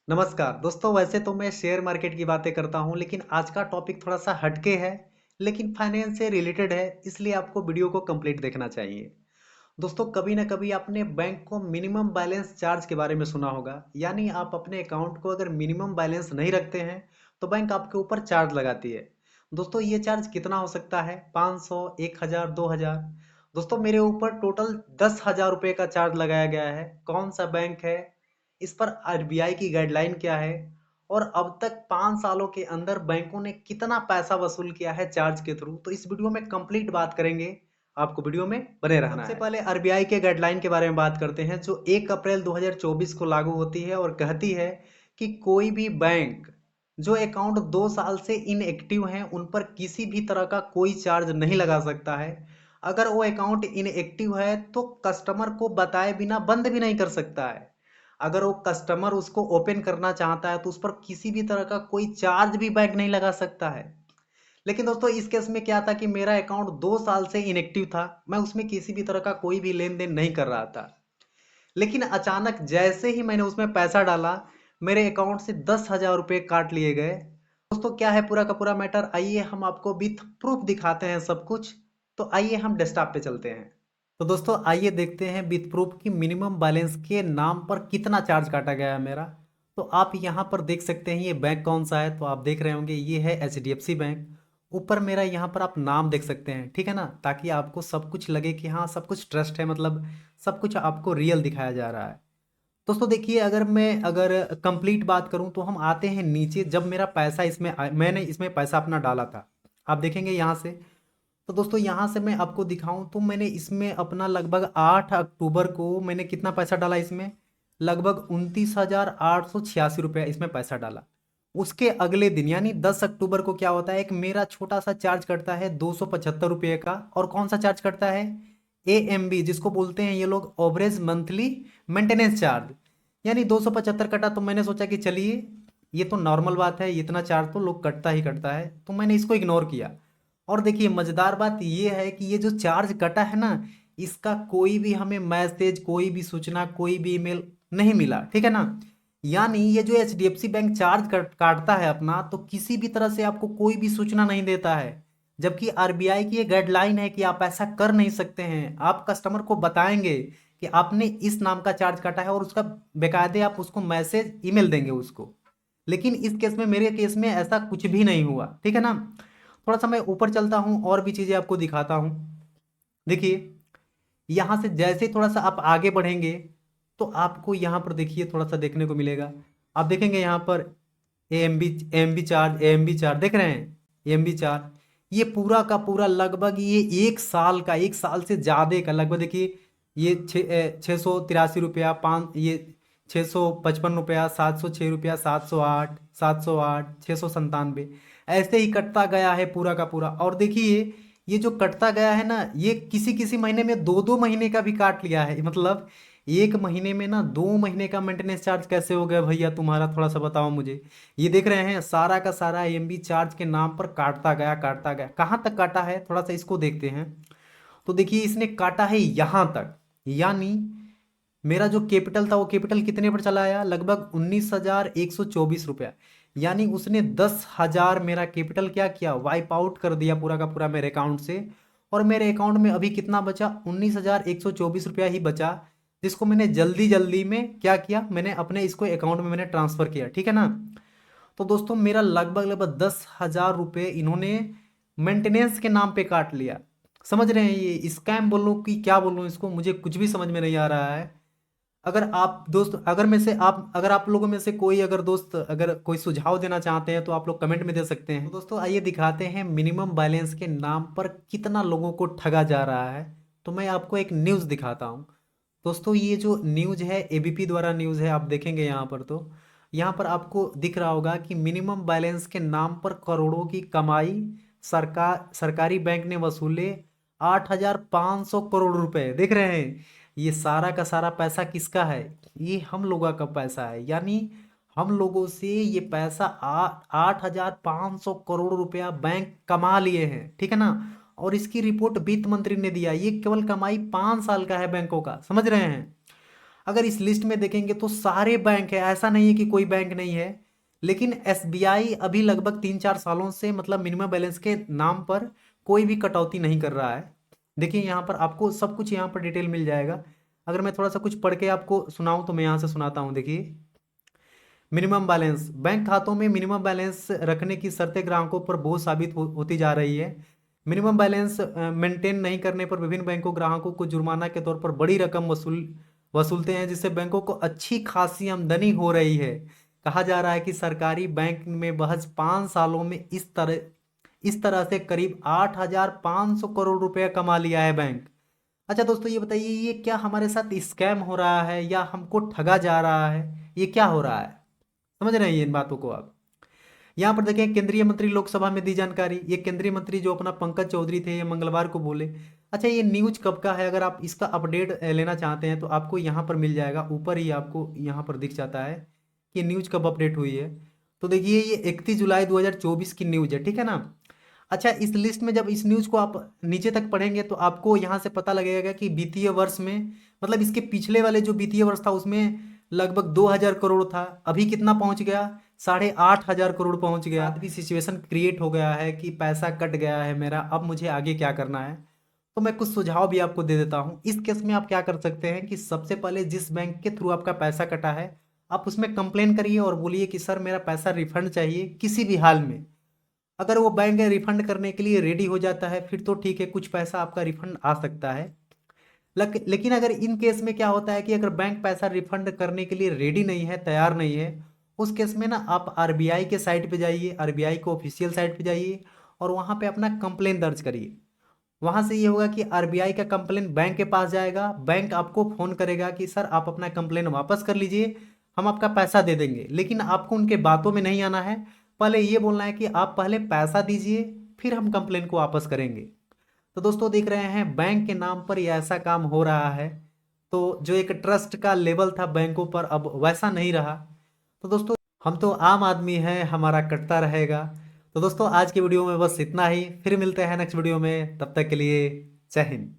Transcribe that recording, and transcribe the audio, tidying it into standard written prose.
नमस्कार दोस्तों। वैसे तो मैं शेयर मार्केट की बातें करता हूं, लेकिन आज का टॉपिक थोड़ा सा हटके है, लेकिन फाइनेंस से रिलेटेड है, इसलिए आपको वीडियो को कंप्लीट देखना चाहिए। दोस्तों, कभी ना कभी आपने बैंक को मिनिमम बैलेंस चार्ज के बारे में सुना होगा। यानी आप अपने अकाउंट को अगर मिनिमम बैलेंस नहीं रखते हैं तो बैंक आपके ऊपर चार्ज लगाती है। दोस्तों, ये चार्ज कितना हो सकता है? 500, 1000, 2000। दोस्तों, मेरे ऊपर टोटल 10,000 रुपये का चार्ज लगाया गया है। कौन सा बैंक है, इस पर आरबीआई की गाइडलाइन क्या है, और अब तक 5 सालों के अंदर बैंकों ने कितना पैसा वसूल किया है चार्ज के थ्रू, तो इस वीडियो में कंप्लीट बात करेंगे। आपको वीडियो में बने रहना है। सबसे पहले आरबीआई के गाइडलाइन के बारे में बात करते हैं, जो 1 अप्रैल 2024 को लागू होती है और कहती है कि कोई भी बैंक जो अकाउंट 2 साल से इनएक्टिव हैं उन पर किसी भी तरह का कोई चार्ज नहीं लगा सकता है। अगर वो अकाउंट इनएक्टिव है तो कस्टमर को बताए बिना बंद भी नहीं कर सकता है। अगर वो कस्टमर उसको ओपन करना चाहता है तो उस पर किसी भी तरह का कोई चार्ज भी बैंक नहीं लगा सकता है। लेकिन दोस्तों, इस केस में क्या था कि मेरा अकाउंट 2 साल से इनएक्टिव था, मैं उसमें किसी भी तरह का कोई भी लेन देन नहीं कर रहा था। लेकिन अचानक जैसे ही मैंने उसमें पैसा डाला, मेरे अकाउंट से 10,000 रुपये काट लिए गए। दोस्तों, क्या है पूरा का पूरा मैटर, आइए हम आपको विथ प्रूफ दिखाते हैं सब कुछ। तो आइए हम डेस्कटॉप पे चलते हैं। तो दोस्तों, आइए देखते हैं विथ प्रूफ की मिनिमम बैलेंस के नाम पर कितना चार्ज काटा गया है मेरा। तो आप यहाँ पर देख सकते हैं ये बैंक कौन सा है, तो आप देख रहे होंगे ये है एचडीएफसी बैंक। ऊपर मेरा यहाँ पर आप नाम देख सकते हैं, ठीक है ना, ताकि आपको सब कुछ लगे कि हाँ सब कुछ ट्रस्ट है, मतलब सब कुछ आपको रियल दिखाया जा रहा है। दोस्तों देखिए, अगर कंप्लीट बात करूं तो हम आते हैं नीचे। जब मेरा पैसा मैंने इसमें पैसा अपना डाला था, आप देखेंगे यहाँ से। तो दोस्तों, यहाँ से मैं आपको दिखाऊं तो मैंने इसमें अपना लगभग 8 अक्टूबर को मैंने कितना पैसा डाला इसमें, लगभग 29,886 रुपया इसमें पैसा डाला। उसके अगले दिन यानी 10 अक्टूबर को क्या होता है, एक मेरा छोटा सा चार्ज कटता है 275 रुपये का। और कौन सा चार्ज कटता है? AMB, जिसको बोलते हैं ये लोग ओवरेज मंथली मेंटेनेंस चार्ज। यानी 275 कटा, तो मैंने सोचा कि चलिए ये तो नॉर्मल बात है, इतना चार्ज तो लोग कटता ही कटता है, तो मैंने इसको इग्नोर किया। और देखिए, मजेदार बात ये है कि ये जो चार्ज कटा है ना, इसका कोई भी हमें मैसेज, कोई भी सूचना, कोई भी ईमेल नहीं मिला, ठीक है ना। यानी ये जो एचडीएफसी बैंक चार्ज काटता है अपना, तो किसी भी तरह से आपको कोई भी सूचना नहीं देता है। जबकि आरबीआई की ये गाइडलाइन है कि आप ऐसा कर नहीं सकते हैं। आप कस्टमर को बताएंगे कि आपने इस नाम का चार्ज काटा है और उसका बेकायदे आप उसको मैसेज ईमेल देंगे उसको। लेकिन इस केस में, मेरे केस में ऐसा कुछ भी नहीं हुआ, ठीक है ना। थोड़ा सा मैं ऊपर चलता हूँ और भी चीज़ें आपको दिखाता हूँ। देखिए, यहाँ से जैसे थोड़ा सा आप आगे बढ़ेंगे तो आपको यहाँ पर देखिए थोड़ा सा देखने को मिलेगा। आप देखेंगे यहाँ पर एएमबी चार्ज देख रहे हैं, एएमबी चार्ज। ये पूरा का पूरा लगभग ये 1 साल का, 1 साल से ज़्यादा का लगभग देखिए। ये 683 रुपया, 655 रुपया, 706 रुपया, 708, 708, 697, ऐसे ही कटता गया है पूरा का पूरा। और देखिए, ये जो कटता गया है ना, ये किसी किसी महीने में 2-2 महीने का भी काट लिया है। मतलब एक महीने में ना 2 महीने का मेंटेनेंस चार्ज कैसे हो गया भैया तुम्हारा, थोड़ा सा बताओ मुझे। ये देख रहे हैं, सारा का सारा एमबी चार्ज के नाम पर काटता गया काटता गया। कहाँ तक काटा है, थोड़ा सा इसको देखते हैं। तो देखिए, इसने काटा है यहाँ तक। यानी मेरा जो कैपिटल था वो कैपिटल कितने पर चला आया, लगभग 19,124 रुपया। यानी उसने 10,000 मेरा कैपिटल क्या किया, वाइप आउट कर दिया पूरा का पूरा मेरे अकाउंट से। और मेरे अकाउंट में अभी कितना बचा, 19,124 रुपया ही बचा, जिसको मैंने जल्दी जल्दी में क्या किया, मैंने अपने इसको अकाउंट में मैंने ट्रांसफ़र किया, ठीक है ना। तो दोस्तों, मेरा लगभग लगभग 10,000 रुपये इन्होंने मेंटेनेंस के नाम पे काट लिया। समझ रहे हैं, ये स्कैम बोलूँ कि क्या बोलूँ इसको, मुझे कुछ भी समझ में नहीं आ रहा है। अगर आप दोस्त, अगर आप लोगों में से कोई अगर दोस्त अगर कोई सुझाव देना चाहते हैं तो आप लोग कमेंट में दे सकते हैं। तो दोस्तों, आइए दिखाते हैं मिनिमम बैलेंस के नाम पर कितना लोगों को ठगा जा रहा है। तो मैं आपको एक न्यूज़ दिखाता हूँ। दोस्तों, ये जो न्यूज़ है एबीपी द्वारा न्यूज़ है, आप देखेंगे यहाँ पर, तो यहाँ पर आपको दिख रहा होगा कि मिनिमम बैलेंस के नाम पर करोड़ों की कमाई, सरकारी बैंक ने वसूले 8,500 करोड़ रुपए। देख रहे हैं, ये सारा का सारा पैसा किसका है, ये हम लोगों का पैसा है। यानी हम लोगों से ये पैसा 8,500 करोड़ रुपया बैंक कमा लिए हैं, ठीक है ना। और इसकी रिपोर्ट वित्त मंत्री ने दिया। ये केवल कमाई 5 साल का है बैंकों का, समझ रहे हैं। अगर इस लिस्ट में देखेंगे तो सारे बैंक है, ऐसा नहीं है कि कोई बैंक नहीं है। लेकिन एसबीआई अभी लगभग 3-4 सालों से मतलब मिनिमम बैलेंस के नाम पर कोई भी कटौती नहीं कर रहा है। देखिए यहाँ पर आपको सब कुछ यहाँ पर डिटेल मिल जाएगा। अगर मैं थोड़ा सा कुछ पढ़ के आपको सुनाऊं तो मैं यहाँ से सुनाता हूँ। देखिए, मिनिमम बैलेंस, बैंक खातों में मिनिमम बैलेंस रखने की शर्तें ग्राहकों पर बोझ साबित होती जा रही है। मिनिमम बैलेंस मेंटेन नहीं करने पर विभिन्न बैंकों ग्राहकों को जुर्माना के तौर पर बड़ी रकम वसूलते हैं, जिससे बैंकों को अच्छी खासी आमदनी हो रही है। कहा जा रहा है कि सरकारी बैंक में महज 5 सालों में इस तरह से करीब 8,500 करोड़ रुपया कमा लिया है बैंक। अच्छा दोस्तों, ये बताइए, ये क्या हमारे साथ स्कैम हो रहा है या हमको ठगा जा रहा है? ये क्या हो रहा है? समझ रहे हैं ये इन बातों को आप? यहाँ पर देखें, केंद्रीय मंत्री लोकसभा में दी जानकारी। ये केंद्रीय मंत्री जो अपना पंकज चौधरी थे, ये मंगलवार को बोले। अच्छा, ये न्यूज कब का है? अगर आप इसका अपडेट लेना चाहते हैं तो आपको यहाँ पर मिल जाएगा, ऊपर ही आपको यहाँ पर दिख जाता है कि न्यूज कब अपडेट हुई है। तो देखिए, ये 31 जुलाई 2024 की न्यूज है, ठीक है ना। अच्छा, इस लिस्ट में जब इस न्यूज को आप नीचे तक पढ़ेंगे तो आपको यहाँ से पता लगेगा कि वित्तीय वर्ष में, मतलब इसके पिछले वाले जो वित्तीय वर्ष था उसमें लगभग 2,000 करोड़ था, अभी कितना पहुंच गया? 8,500 करोड़ पहुंच गया। अभी सिचुएशन क्रिएट हो गया है कि पैसा कट गया है मेरा, अब मुझे आगे क्या करना है। तो मैं कुछ सुझाव भी आपको दे देता हूँ। इस केस में आप क्या कर सकते हैं कि सबसे पहले जिस बैंक के थ्रू आपका पैसा कटा है, आप उसमें कंप्लेन करिए और बोलिए कि सर मेरा पैसा रिफंड चाहिए किसी भी हाल में। अगर वो बैंक रिफंड करने के लिए रेडी हो जाता है फिर तो ठीक है, कुछ पैसा आपका रिफंड आ सकता है। लेकिन अगर इन केस में क्या होता है कि अगर बैंक पैसा रिफंड करने के लिए रेडी नहीं है, तैयार नहीं है, उस केस में ना आप आरबीआई के साइट पे जाइए, आरबीआई को ऑफिशियल साइट पे जाइए और वहाँ पे अपना कंप्लेन दर्ज करिए। वहाँ से ये होगा कि आरबीआई का कंप्लेन बैंक के पास जाएगा, बैंक आपको फ़ोन करेगा कि सर आप अपना कंप्लेन वापस कर लीजिए, हम आपका पैसा दे देंगे। लेकिन आपको उनके बातों में नहीं आना है, पहले ये बोलना है कि आप पहले पैसा दीजिए, फिर हम कंप्लेन को वापस करेंगे। तो दोस्तों, देख रहे हैं बैंक के नाम पर ये ऐसा काम हो रहा है। तो जो एक ट्रस्ट का लेवल था बैंकों पर, अब वैसा नहीं रहा। तो दोस्तों, हम तो आम आदमी हैं, हमारा कटता रहेगा। तो दोस्तों, आज की वीडियो में बस इतना ही, फिर मिलते हैं नेक्स्ट वीडियो में, तब तक के लिए जय हिंद।